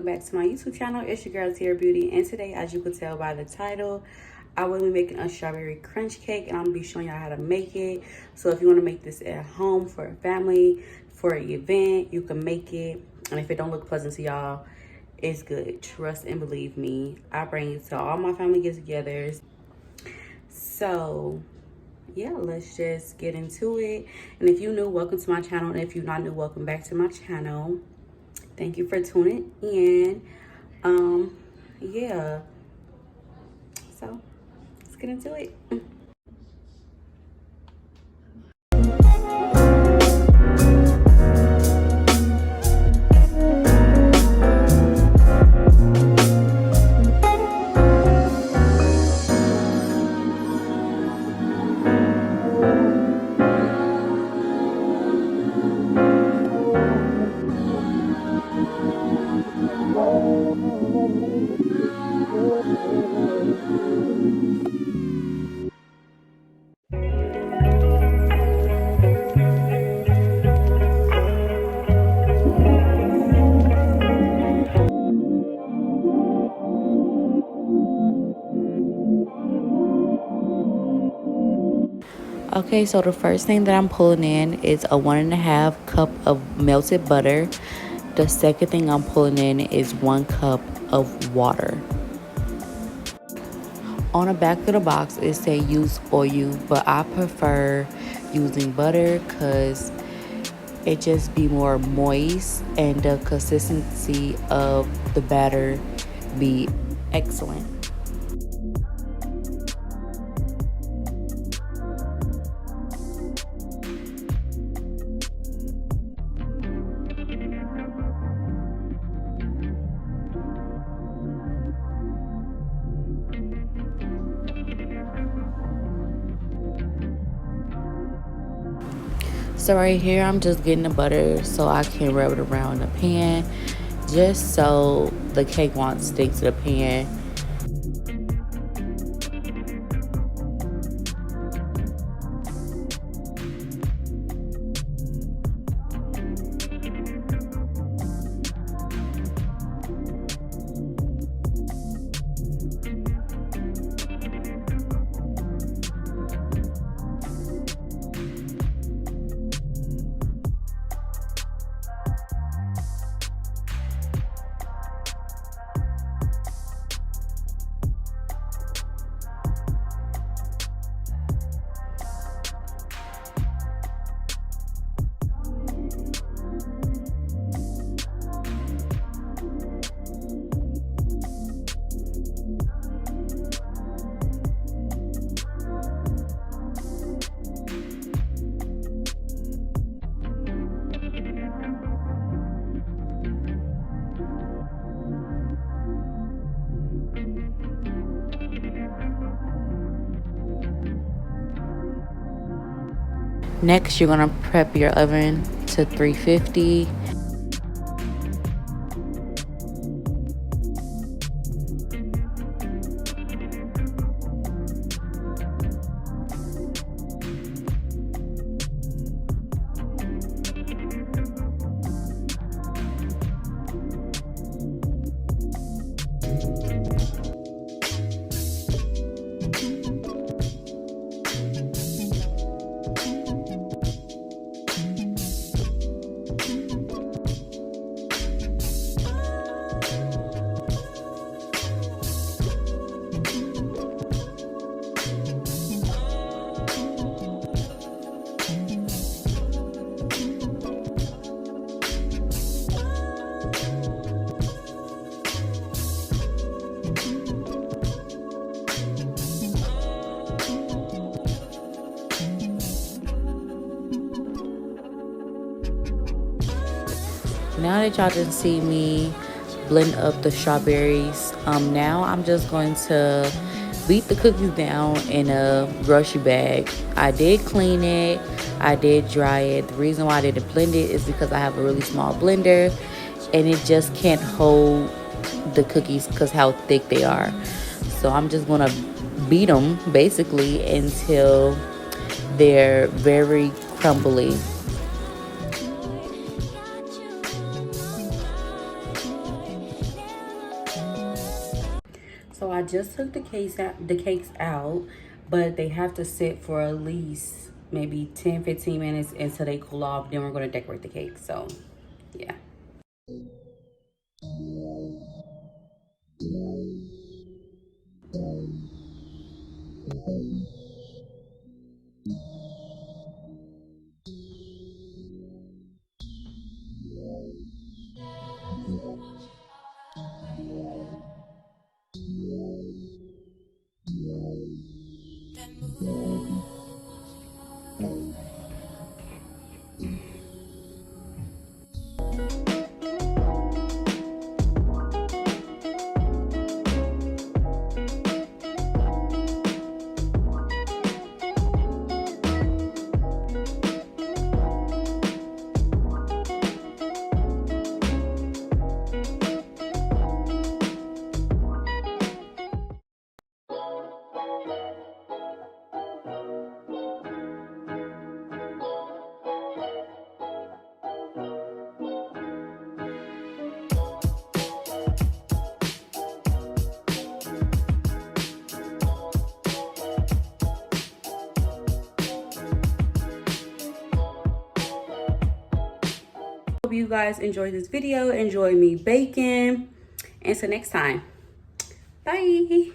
welcome back to my YouTube channel. It's your girl Tierra Beauty, and today, as you can tell by the title, I will be making a strawberry crunch cake, and I'm gonna be showing y'all how to make it. So if you want to make this at home for a family, for an event, you can make it. And if it don't look pleasant to y'all, it's good. Trust and believe me, I bring it to all my family get-togethers. So yeah, let's just get into it. And if you're new, welcome to my channel, and if you're not new, welcome back to my channel. Thank you for tuning in. Yeah, so let's get into it. Okay, so the first thing that I'm pulling in is a 1.5 cup of melted butter. The second thing I'm pulling in is 1 cup of water. On the back of the box, it says use oil, but I prefer using butter because it just be more moist and the consistency of the batter be excellent. So right here, I'm just getting the butter so I can rub it around in the pan, just so the cake won't stick to the pan. Next, you're gonna prep your oven to 350. Now that y'all didn't see me blend up the strawberries, now I'm just going to beat the cookies down in a grocery bag. I did clean it, I did dry it. The reason why I didn't blend it is because I have a really small blender and it just can't hold the cookies because how thick they are. So I'm just gonna beat them basically until they're very crumbly. I just took the cakes out, but they have to sit for at least maybe 10-15 minutes until they cool off. Then we're going to decorate the cake. So yeah. Hope you guys enjoyed this video. Enjoy me baking. Until next time. Bye.